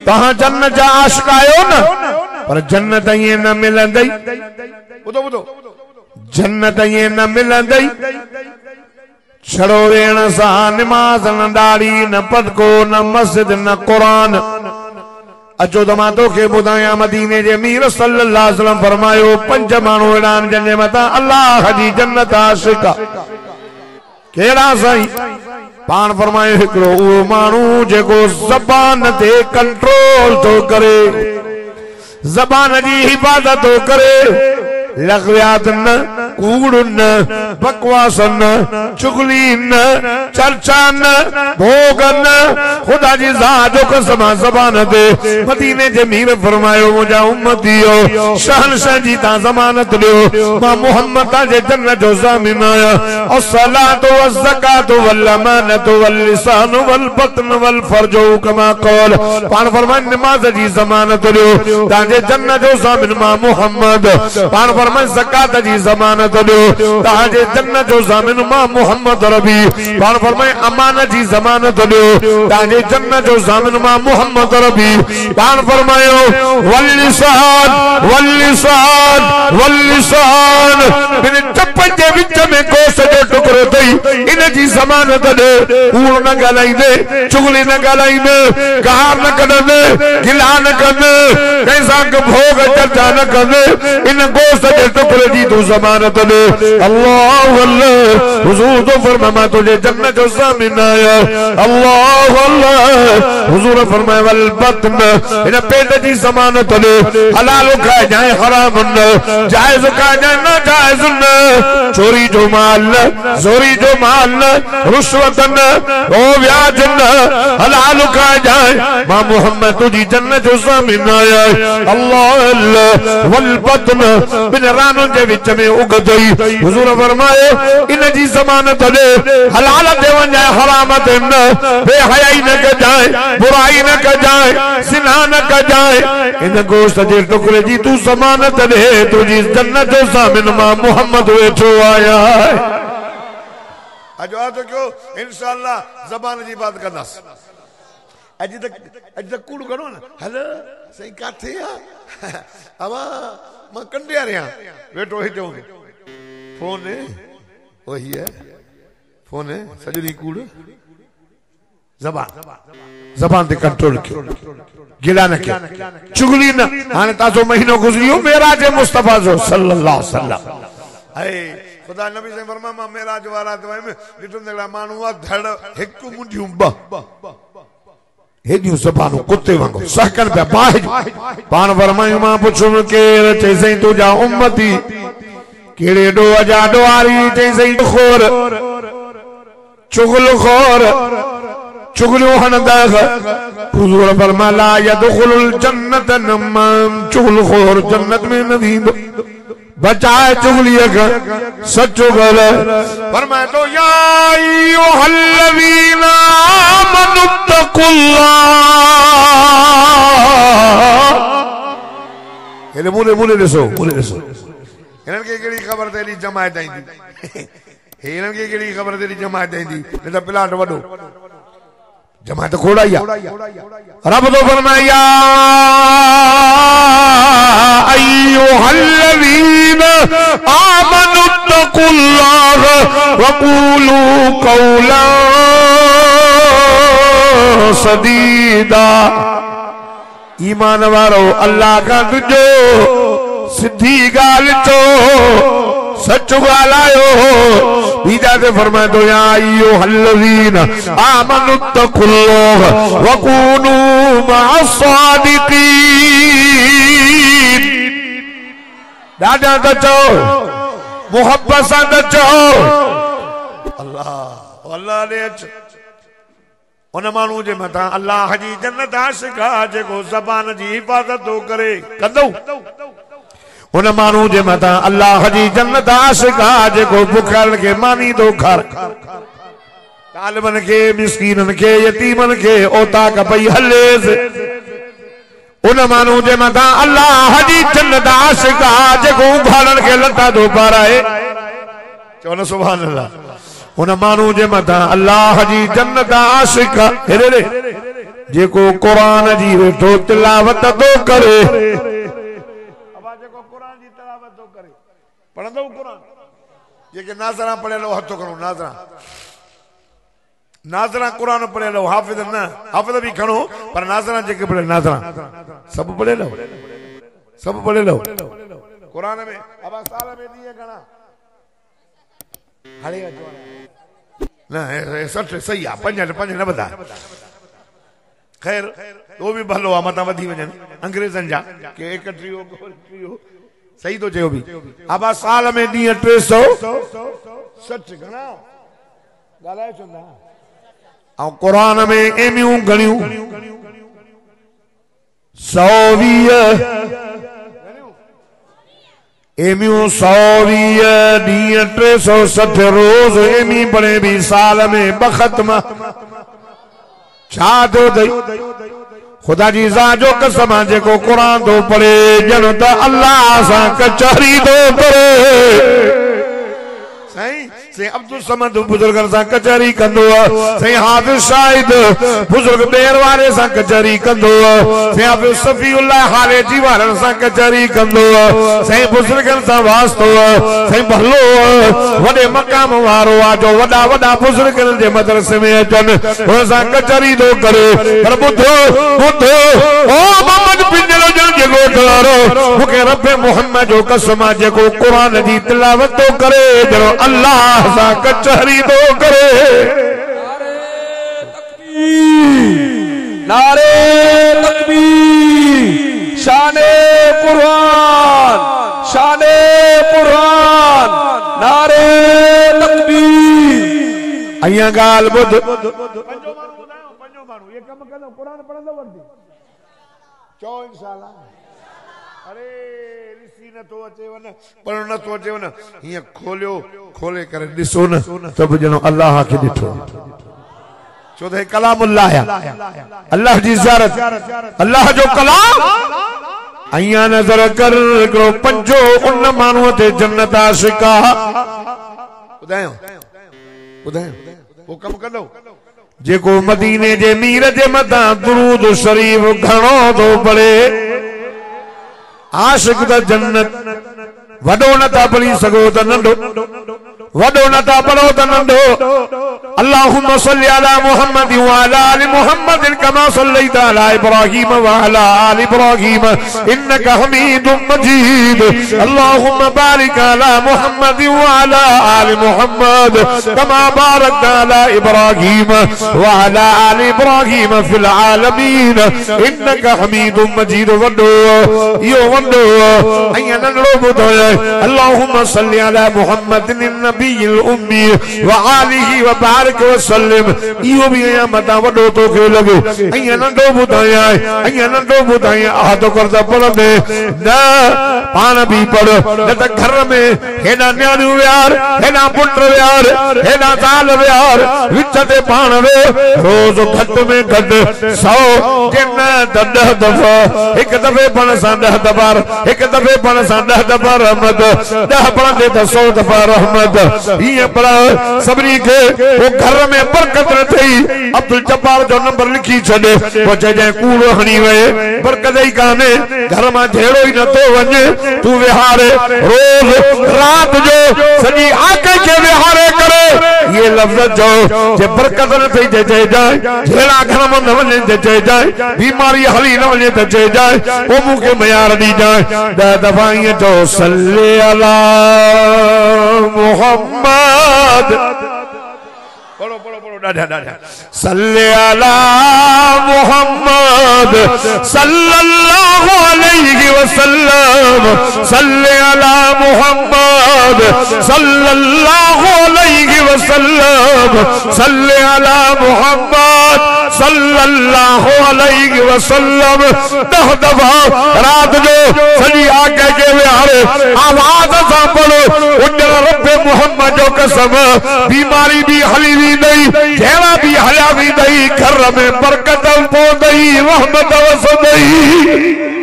तहां जन्नत जा आशिक आयो न पर जन्नत ये न मिलंदई बुधो बुधो जन्नत ये न मिलंदई छड़ो वेण सा नमाज न दाढ़ी न पदको न मस्जिद न कुरान अचो तो मां तोखे ॿुधायां मदीने जे अमीर सल्लल्लाहु अलैहि वसल्लम फरमायो 5 माण्हू अहिड़ा आहिनि जंहिंजे मथां अल्लाह जी जन्नत आशिक केड़ा साईं पान फरमायो हिकिड़ो उहो माण्हू जेको ज़बान ते कंट्रोल तो करे ज़बान जी हिफाज़त तो करे लग़वियात न कूड़ न बकवास न चुगली न चर्चा न भोग न खुदा जी ज़ात जो कसम ज़बान ते मदीने जे मीर फरमायो मुंहिंजा उम्मतियो शहंशाह जी ता ज़मानत ॾियो मां मोहम्मद जे जन्नत जो ज़ामिन आहियां और सलातो व ज़कातो वल अमानतो वल लिसानु वल बतन वल फर्जो कमा क़ौल पान फरमाए नमाज जी ज़मानत ॾियो तांजे जन्नत जो ज़ामिन मां मोहम्मद पान फरमाए ज़कात जी ज़मानत ॾियो तांजे जन्नत जो ज़ामिन मां मोहम्मद रबी पान फरमाए अमानत जी ज़मानत ॾियो तांजे जन्नत जो ज़ामिन मां मोहम्मद रबी पान फरमायो वल लिसान वल लिसान वल लिसान बिन चपन जे विच में गोश्त जो टुकड़ो अथई इन जी ज़मानत ॾे कूड़ न ॻाल्हाईंदे चुगली न ॻाल्हाईंदे गार न कढंदे गिला न कंदे कंहिं सां भोग चर्चा न कंदे इन गोश्त जे टुकड़े जी तू ज़मानत दे अल्लाह अल्लाह हुजूर तो फरमाया मैं तुझे जन्नत जो ज़ामिन आया अल्लाह अल्लाह हुजूर फरमाया वल बतन इन पेट जी ज़मानत दे हलाल खाए जाए हराम न जायज खाए जाए ना जायज न चोरी जो माल न जोरी जो माल न रुश्वत न ओ व्याज न हलाल खाए जाए मां मोहम्मद तुझी जन्नत जो ज़ामिन आया अल्लाह अल्लाह वल बतन बिन रानों के विच में उगदई हुजूर फरमाए इन जी ज़मानत दे हलाल ते वञे हराम ते न बेहयाई न कजाए बुराई न कजाए सिना न कजाए इन गोश्त जे टुकड़े जी तू ज़मानत दे तुझी जन्नत जो ज़ामिन मां मोहम्मद वेठो आया है अजो तो क्यों इंशाअल्लाह ज़बान जी बात करदास अज तक कूड़ करो ना हेलो सही काथे आ अवा मैं कंडिया रहा वेठो ही चऊं फोन है वही है फोन है सजनी कूड़ जबान ते कंट्रोल कयो गिला न कयो चुगली न हाने ताजो महीनो गुजरियो मेराज मुस्तफा जो सल्लल्लाहु अलैहि वसल्लम ए खुदा नबी से फरमा मां मेराज वाला दवाई में डिठो नेला मानुआ धड़ एक मुंडियूं ब हेदियूं ज़बानूं कुत्ते वांगुरु सहकन पिया बाहिज पान फरमायूं मां पुछुमि केरु चई सई तुंहिंजा उम्मती कहिड़े ॾोह जा ॾोहारी चई सई खोर चुगलखोर चुगलियूं हणंदड़ हुज़ूर फरमाया ला यदखुलुल जन्नत नम्माम चुगलखोर जन्नत में न वेंदो बचाए चुगली सचो गल फरमाए तो या अय्युहल्लज़ीना आमनुत्तकुल्लाह एले मुले मुले ॾिसो हिननि खे कहिड़ी ख़बर तेरी जमायत ईंदी हिननि खे कहिड़ी ख़बर तेरी जमायत ईंदी न त प्लाट वॾो जमायत खोड़ाई रब तो फरमाया अय्युहल्लज़ीना आमनुत्तकुल्लाह वक़ूलू क़ौलन सदीदा ईमान वारो अल्लाह का तुझो सिद्धी गाल चो सच गालायो बीजा से फरमाए तो या अय्युहल्लज़ीना आमनुत्तकुल्लाह वकूनू मअस्सादिकीन दादा तो चो मोहब्बत सां तो चो अल्लाह अल्लाह ने उन मानू जे मथा अल्लाह जी जन्नत आशिक आ जेको ज़बान जी हिफाज़त तो करे कंदो उन मानू जे मथा अल्लाह जी जन्नत आशिक आ जेको बुखल के मानी दो घर तालिबन के मिस्कीनन के यतीमन के ओता का पई हलेस उन मानू जे मथा अल्लाह जी जन्नत आशिक आ जेको उघाड़न के लता दो पाराए चवण सुभान अल्लाह उन मानू जे मथा अल्लाह जी जन्नत आशिक रे जेको कुरान जी वेठो तिलावत तो करे अबा जेको कुरान जी तिलावत तो करे पढ़ंदो कुरान जेके नाज़रा पढ़ियलो हथ करो नाज़रा कुरान पढ़ियलो हाफिज़ न हाफिज़ भी खणो पर नाज़रा जेके पढ़े नाज़रा सब पढ़ियलो कुरान में अबा साल में ॾींहं घणा हले न 60 सही आहे 5 न वधा खैर वो भी भलो आहे मता वधी वञनि अंग्रेज़नि जा के 31 सही तो चयो भी अबा साल में ॾींहं 360 घणा ॻाल्हाए चवंदा ऐं क़ुरान में एमियूं घणियूं 120 एमियूं 120 ॾींहं 360 रोज एमी पढ़े भी साल में 2 ख़त्म छा दो दई खुदा जी ज़ात जो कसम जेको कुरान तो पढ़े ॼण त अल्लाह सां कचहरी तो करे सही से अब्दुल समद बुजुर्गन सां कचहरी कंदो से हाफिज शाहिद बुजुर्ग बेर वाले सां कचहरी कंदो से हाफिज सफीउल्लाह हालेजी वारन सां कचहरी कंदो से बुजुर्गन सां वास्तो से भलो वडे मकाम वारो आ जो वडा वडा बुजुर्गन जे मदरसे में अचन उन सां कचहरी तो करे पर बुधो ओ मोहम्मद पिंजलो जन जे गोठवारो मुके रब मोहम्मद जो कसम जेको कुरान जी तिलावत तो करे जो अल्लाह सा कचहरी तो करे नारे तकबीर शाने कुरान नारे तकबीर अया गाल बुध पंजो मानू ये कम कंदो कुरान पढ़ंदो वरदी चो इंशाल्लाह अरे ऋषि न तो अचे वन पर न तो अचे वन हिय खोले करे दिसो न तब जनो अल्लाह के दिठो चौथे कलामुल्लाह अल्लाह जी ज़ियारत अल्लाह जो कलाम अया नजर कर करो पंजो उन मानू ते जन्नत आशिका बुधायो वो कम कंदो जेको मदीने जे मीर जे मथा दुरूद शरीफ घणो तो पढ़े आशिक द जन्नत वडो नथा पढ़ी सगो त नंढो वडो नथा पढ़ो त नंढो अल्लाहुम्मा सल्ली अला मुहम्मद व अला आलि मुहम्मद कमा सल्लैता अला इब्राहीम व अला आलि इब्राहीम इन्नका हमीदुम मजीद अल्लाहुम्मा बारिक अला मुहम्मद व अला आलि मुहम्मद कमा बारकता अला इब्राहीम व अला आलि इब्राहीम फिल आलमीन इन्नका हमीदुम मजीद वडो यो वडो अया नंढो बुधो अल्लाहुम्मा सल्ली अला मुहम्मदिन नबील उम्मी व आलिही व बारिक व सल्लिम इहो भी अया मता वडो तो के लगे अया नंढो बुधाया आहत करदा पढ़ंदे न पान भी पढ़ न त घर में हेडा न्याणियूं व्यार हेडा पुट व्यार हेडा ज़ाल व्यार विच ते पान वे रोज घट में घट 100 जे न 10 दफ़ा एक दफ़े पढ़ सां 10 दफ़ा एक दफ़े पढ़ सां 10 दफ़ा रहमत 10 पढ़ंदे त 100 दफ़ा रहमत ये पढ़ सबरी के वो घर में बरकत न थई अब्दुल जब्बार जो नंबर लिखी छडे वो जे कूड़ हणी वे बरकत ही काने घर में झेड़ो ही न तो वने तू विहारे रोज रात जो सजी आके के विहारे करे ये लफ्ज जो जे बरकत न थई जे जाए झेड़ा घर में न वने जे जाए बीमारी हली न वने त जे जाए ओ मुके मयार दी जाए 10 दफा ये जो सल्ले अला मुहम्मद पढ़ो डाढ़ा सल्ले अला मुहम्मद सल्लल्लाहु अलैहि वसल्लम सल्ले अला मुहम्मद सल्लल्लाहु अलैहि वसल्लम सल्ले अला मुहम्मद सल्लल्लाहु अलैहि वसल्लम 10 दफा रात जो सजी आके के विहारे आवाज से पढ़ो उजर रब मोहम्मद जो कसम बीमारी भी हली भी नहीं जेड़ा भी हला भी नहीं घर में बरकत पो नहीं रहमत वस नहीं